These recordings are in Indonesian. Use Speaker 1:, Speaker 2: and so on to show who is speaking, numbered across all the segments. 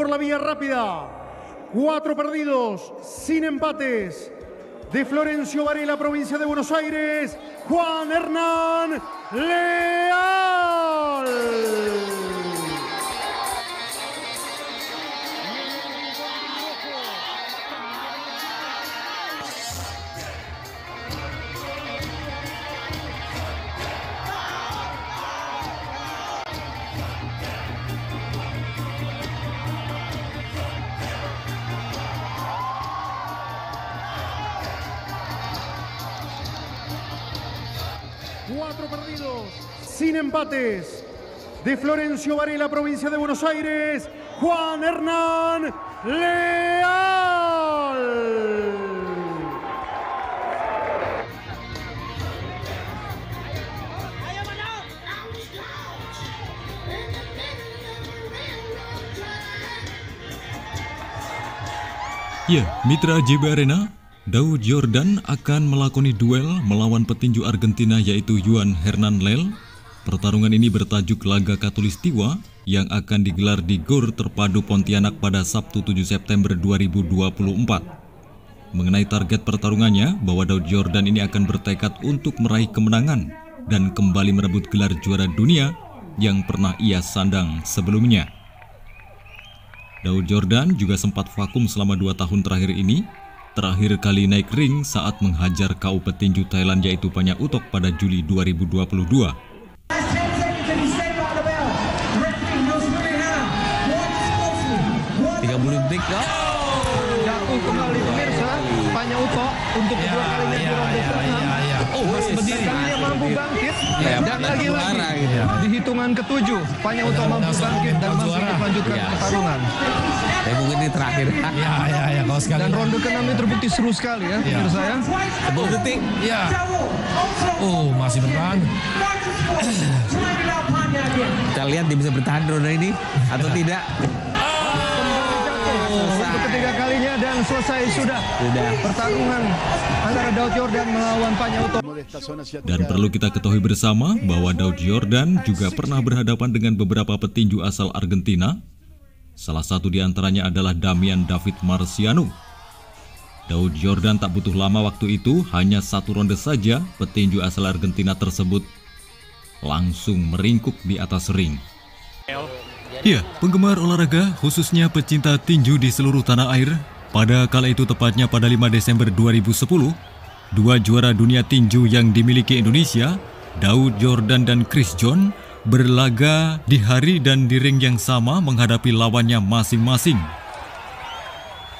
Speaker 1: por la vía rápida. 4 perdidos, sin empates. De Florencio Varela, provincia de Buenos Aires, Juan Hernán Leal. Cuatro perdidos, sin empates. De Florencio Varela, provincia de Buenos Aires, Juan Hernán Leal.
Speaker 2: Ya, mitra JB Arena, Daud Yordan akan melakoni duel melawan petinju Argentina yaitu Juan Hernán Leal. Pertarungan ini bertajuk Laga Khatulistiwa yang akan digelar di GOR Terpadu Pontianak pada Sabtu 7 September 2024. Mengenai target pertarungannya, bahwa Daud Yordan ini akan bertekad untuk meraih kemenangan dan kembali merebut gelar juara dunia yang pernah ia sandang sebelumnya. Daud Yordan juga sempat vakum selama 2 tahun terakhir ini. Terakhir kali naik ring saat menghajar KO petinju Thailand yaitu Panya Utok pada Juli 2022.
Speaker 3: 30 detik.
Speaker 4: Jatuh kembali pemirsa Panya Utok untuk kedua kalinya di ronde ke-6.
Speaker 3: Oh, masih berdiri.
Speaker 4: Dia mampu bangkit dan lagi-lagi di hitungan ke-7 Panya Utok mampu bangkit dan masih melanjutkan pertarungan.
Speaker 3: Mungkin ini terakhir. Ya, kalau sekali.
Speaker 4: Dan ronde ke-6 ini terbukti seru sekali ya, pemirsa ya.
Speaker 3: 10 detik. Ya. Oh, masih bertahan. Kita lihat dia bisa bertahan ronde ini atau tidak.
Speaker 4: Untuk ketiga kalinya dan selesai sudah pertarungan antara Daud Yordan melawan Panya Utok.
Speaker 2: Dan perlu kita ketahui bersama bahwa Daud Yordan juga pernah berhadapan dengan beberapa petinju asal Argentina. Salah satu di antaranya adalah Damian David Marciano. Daud Yordan tak butuh lama waktu itu, hanya 1 ronde saja petinju asal Argentina tersebut langsung meringkuk di atas ring. Ya, penggemar olahraga, khususnya pecinta tinju di seluruh tanah air, pada kala itu tepatnya pada 5 Desember 2010, 2 juara dunia tinju yang dimiliki Indonesia, Daud Yordan dan Chris John, berlaga di hari dan di ring yang sama menghadapi lawannya masing-masing.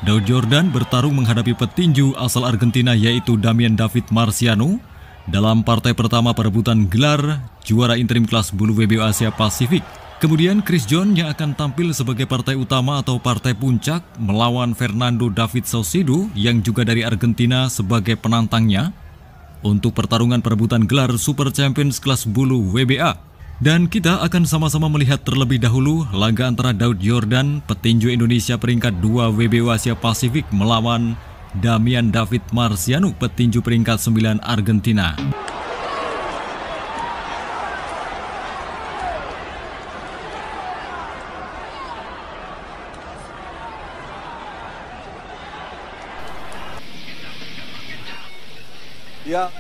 Speaker 2: Daud Yordan bertarung menghadapi petinju asal Argentina yaitu Damian David Marciano dalam partai pertama perebutan gelar juara interim kelas bulu WBO Asia Pasifik. Kemudian Chris John yang akan tampil sebagai partai utama atau partai puncak melawan Fernando David Saucedo yang juga dari Argentina sebagai penantangnya untuk pertarungan perebutan gelar Super Champions kelas bulu WBA. Dan kita akan sama-sama melihat terlebih dahulu laga antara Daud Yordan, petinju Indonesia peringkat 2 WBO Asia Pasifik melawan Damian David Marciano, petinju peringkat 9 Argentina.
Speaker 5: Ya.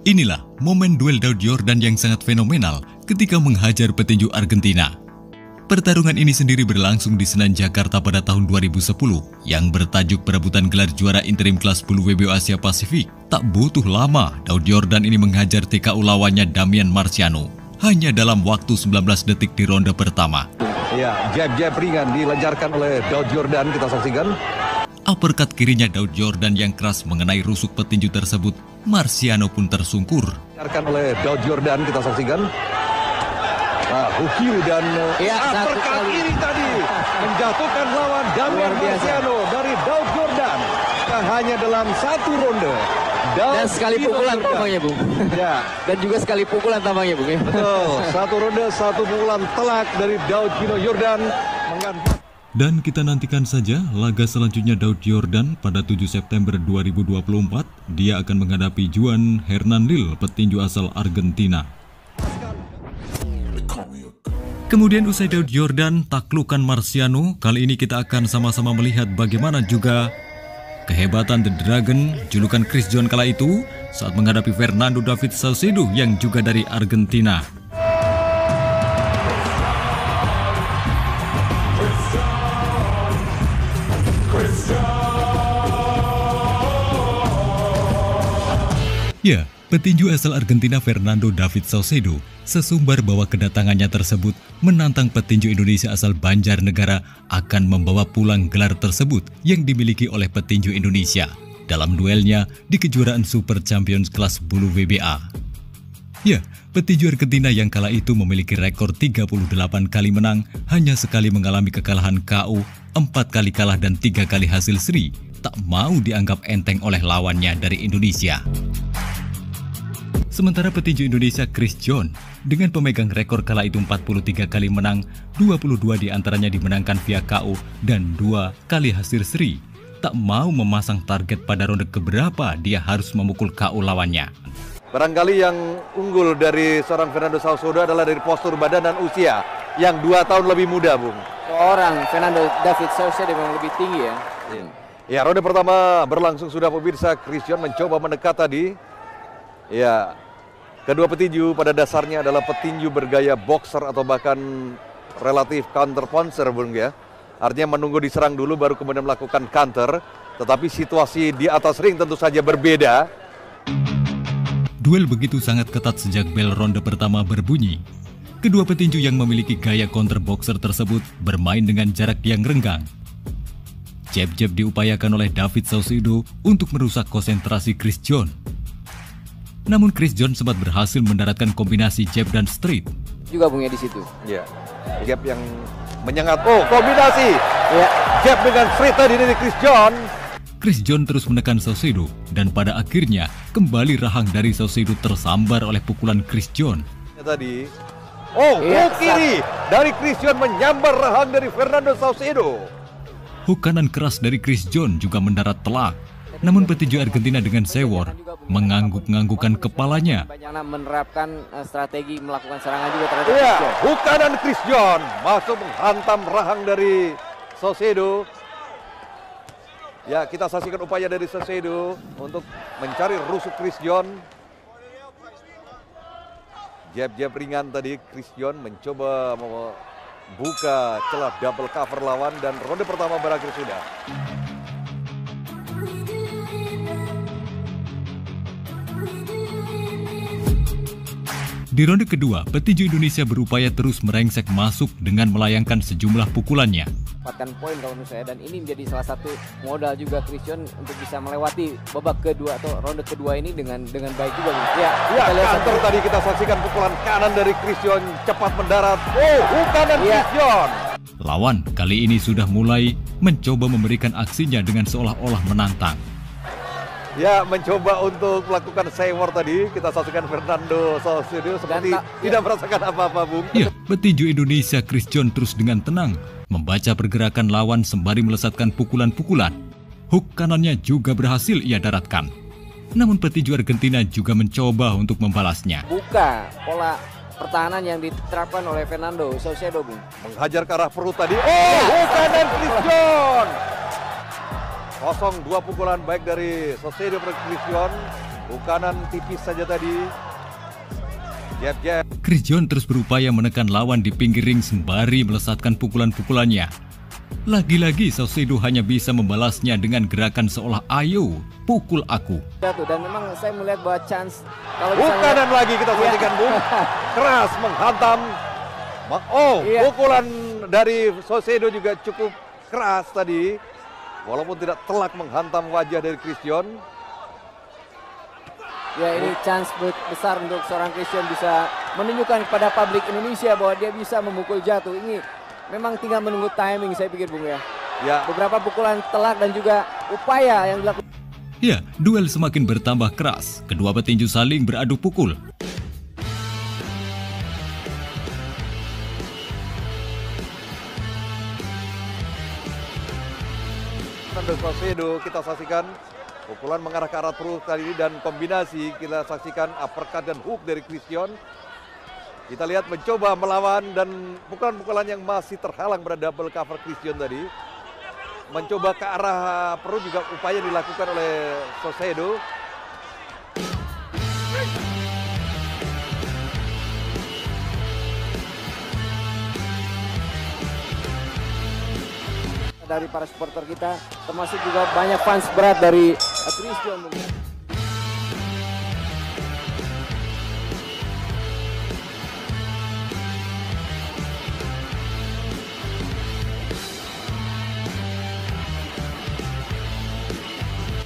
Speaker 2: Inilah momen duel Daud Yordan yang sangat fenomenal ketika menghajar petinju Argentina. Pertarungan ini sendiri berlangsung di Senan Jakarta pada tahun 2010 yang bertajuk perebutan gelar juara interim kelas bulu WBO Asia Pasifik. Tak butuh lama, Daud Yordan ini menghajar TKO lawannya Damian Marciano hanya dalam waktu 19 detik di ronde pertama.
Speaker 5: Ya, jab-jab ringan dilancarkan oleh Daud Yordan, kita saksikan.
Speaker 2: Uppercut kirinya Daud Yordan yang keras mengenai rusuk petinju tersebut. Marciano pun tersungkur.
Speaker 5: Dilancarkan oleh Daud Yordan, kita saksikan. Nah, hook kiri dan uppercut kiri tadi menjatuhkan lawan Damian Marciano dari Daud Yordan. Hanya dalam 1 ronde.
Speaker 6: Dan sekali pukulan tampaknya, Bung.
Speaker 5: Ya.
Speaker 6: Dan juga sekali pukulan tampaknya, Bung. Ya.
Speaker 5: Betul. 1 ronde, 1 pukulan telak dari Daud Yordan.
Speaker 2: Dan kita nantikan saja laga selanjutnya Daud Yordan pada 7 September 2024. Dia akan menghadapi Juan Hernandez, petinju asal Argentina. Kemudian usai Daud Yordan taklukan Marciano, kali ini kita akan sama-sama melihat bagaimana juga kehebatan The Dragon, julukan Chris John kala itu, saat menghadapi Fernando David Saucedo yang juga dari Argentina. Ya, petinju asal Argentina Fernando David Saucedo sesumbar bahwa kedatangannya tersebut menantang petinju Indonesia asal Banjarnegara akan membawa pulang gelar tersebut yang dimiliki oleh petinju Indonesia dalam duelnya di kejuaraan Super Champions kelas bulu WBA. Ya, petinju Argentina yang kala itu memiliki rekor 38 kali menang, hanya sekali mengalami kekalahan KO, 4 kali kalah dan 3 kali hasil seri, tak mau dianggap enteng oleh lawannya dari Indonesia. Sementara petinju Indonesia Chris John dengan pemegang rekor kala itu 43 kali menang, 22 diantaranya dimenangkan via KO dan 2 kali hasil seri, tak mau memasang target pada ronde keberapa dia harus memukul KO lawannya.
Speaker 5: Barangkali yang unggul dari seorang Fernando Saucedo adalah dari postur badan dan usia yang 2 tahun lebih muda, Bung.
Speaker 6: Seorang Fernando David Saucedo memang lebih tinggi ya.
Speaker 5: Ya, ronde pertama berlangsung sudah pemirsa. Chris John mencoba mendekat tadi. Ya, kedua petinju pada dasarnya adalah petinju bergaya boxer atau bahkan relatif counter puncher, Bung ya. Artinya menunggu diserang dulu baru kemudian melakukan counter. Tetapi situasi di atas ring tentu saja berbeda.
Speaker 2: Duel begitu sangat ketat sejak bel ronde pertama berbunyi. Kedua petinju yang memiliki gaya counter boxer tersebut bermain dengan jarak yang renggang. Jab-jab diupayakan oleh David Saucedo untuk merusak konsentrasi Chris John. Namun Chris John sempat berhasil mendaratkan kombinasi jab dan straight.
Speaker 6: Juga Bung ya di situ.
Speaker 5: Ya, jab yang menyengat. Oh, kombinasi. Ya, jab dengan straight tadi dari Chris John.
Speaker 2: Chris John terus menekan Saucedo dan pada akhirnya kembali rahang dari Saucedo tersambar oleh pukulan Chris John.
Speaker 5: Tadi, hook kiri dari Chris John menyambar rahang dari Fernando Saucedo.
Speaker 2: Hook kanan keras dari Chris John juga mendarat telak. Namun petinju Argentina dengan sewor mengangguk-nganggukan kepalanya.
Speaker 6: Banyak menerapkan strategi melakukan serangan juga terhadap
Speaker 5: Chris John. Hook kanan Chris John masuk menghantam rahang dari Saucedo. Ya, kita saksikan upaya dari Saucedo untuk mencari rusuk Chris John. Jab-jab ringan tadi Chris John mencoba membuka celah double cover lawan dan ronde pertama berakhir sudah.
Speaker 2: Di ronde kedua, petinju Indonesia berupaya terus merengsek masuk dengan melayangkan sejumlah pukulannya.
Speaker 6: Dapatkan poin kalau menurut saya, dan ini menjadi salah satu modal juga Chris John untuk bisa melewati babak kedua atau ronde kedua ini dengan baik juga.
Speaker 5: Ya, counter tadi kita saksikan pukulan kanan dari Chris John cepat mendarat. Hook kanan Chris John.
Speaker 2: Lawan kali ini sudah mulai mencoba memberikan aksinya dengan seolah-olah menantang.
Speaker 5: Ya, mencoba untuk melakukan sewor tadi. Kita saksikan Fernando Saucedo seperti tidak merasakan apa-apa, Bung.
Speaker 2: Ya, petinju Indonesia Chris John terus dengan tenang membaca pergerakan lawan sembari melesatkan pukulan-pukulan. Hook kanannya juga berhasil ia daratkan. Namun petinju Argentina juga mencoba untuk membalasnya.
Speaker 6: Buka pola pertahanan yang diterapkan oleh Fernando Saucedo, Bung.
Speaker 5: Menghajar ke arah perut tadi. Hook kanan Chris John. 0-2 pukulan baik dari Saucedo per Chris John. Kanan tipis saja tadi. Jab.
Speaker 2: Chris John terus berupaya menekan lawan di pinggir ring sembari melesatkan pukulan-pukulannya. Lagi-lagi Saucedo hanya bisa membalasnya dengan gerakan seolah ayo pukul aku.
Speaker 6: Dan memang saya melihat bahwa chance kalau
Speaker 5: kanan lagi kita saksikan, Bung. Keras menghantam. Pukulan dari Saucedo juga cukup keras tadi. Walaupun tidak telak menghantam wajah dari Chris John.
Speaker 6: Ya, ini chance besar untuk seorang Chris John bisa menunjukkan kepada publik Indonesia bahwa dia bisa memukul jatuh. Ini memang tinggal menunggu timing, saya pikir, Bung ya. Beberapa pukulan telak dan juga upaya yang dilakukan.
Speaker 2: Ya, duel semakin bertambah keras. Kedua petinju saling beradu pukul.
Speaker 5: Fernando Saucedo kita saksikan. Pukulan mengarah ke arah perut kali ini dan kombinasi kita saksikan uppercut dan hook dari Christian. Kita lihat mencoba melawan dan pukulan-pukulan yang masih terhalang pada double cover Christian tadi. Mencoba ke arah perut juga upaya dilakukan oleh Saucedo.
Speaker 6: Dari para supporter kita, termasuk juga banyak fans berat dari Christian.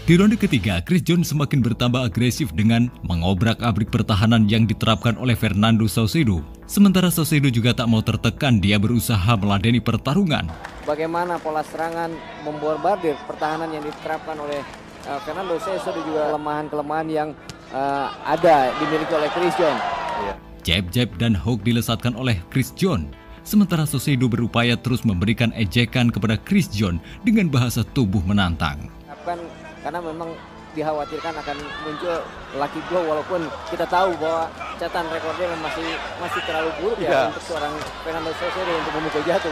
Speaker 2: Di ronde ketiga, Chris John semakin bertambah agresif dengan mengobrak-abrik pertahanan yang diterapkan oleh Fernando Saucedo. Sementara Saucedo juga tak mau tertekan, dia berusaha meladeni pertarungan.
Speaker 6: Bagaimana pola serangan memborbardir pertahanan yang diterapkan oleh Fernando Saucedo, juga kelemahan-kelemahan yang ada dimiliki oleh Chris John.
Speaker 2: Jab-jab dan hook dilesatkan oleh Chris John. Sementara Saucedo berupaya terus memberikan ejekan kepada Chris John dengan bahasa tubuh menantang.
Speaker 6: Karena memang dikhawatirkan akan muncul lucky blow, walaupun kita tahu bahwa catatan rekornya masih terlalu buruk ya untuk seorang Fernando Saucedo untuk memukul jatuh.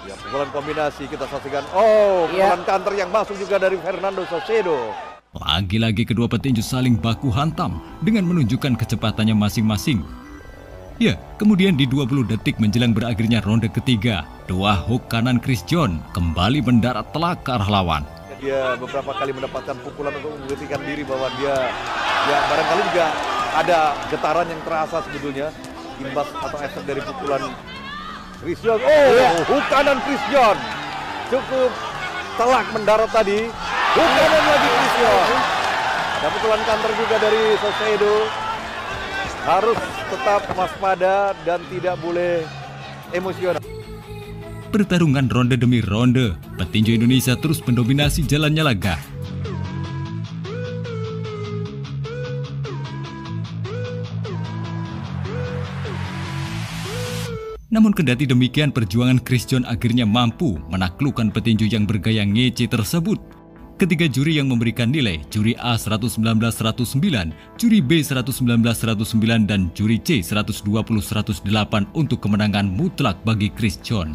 Speaker 5: Ya, pukulan kombinasi kita saksikan. Oh, pukulan counter yang masuk juga dari Fernando Saucedo.
Speaker 2: Lagi-lagi kedua petinju saling baku hantam dengan menunjukkan kecepatannya masing-masing. Ya, kemudian di 20 detik menjelang berakhirnya ronde ketiga, dua hook kanan Chris John kembali mendarat telak ke arah lawan.
Speaker 5: Dia beberapa kali mendapatkan pukulan untuk membuktikan diri bahwa dia barangkali juga ada getaran yang terasa sebetulnya, imbas atau efek dari pukulan Chris John. Hook kanan Chris John cukup telak mendarat tadi. Hook kanan lagi Chris John. Ada pukulan counter juga dari Saucedo. Harus tetap waspada dan tidak boleh emosional.
Speaker 2: Pertarungan ronde demi ronde, petinju Indonesia terus mendominasi jalannya laga. Namun kendati demikian, perjuangan Chris John akhirnya mampu menaklukkan petinju yang bergaya ngece tersebut. Ketiga juri yang memberikan nilai, juri A 119-109, juri B 119-109, dan juri C 120-108 untuk kemenangan mutlak bagi Chris John.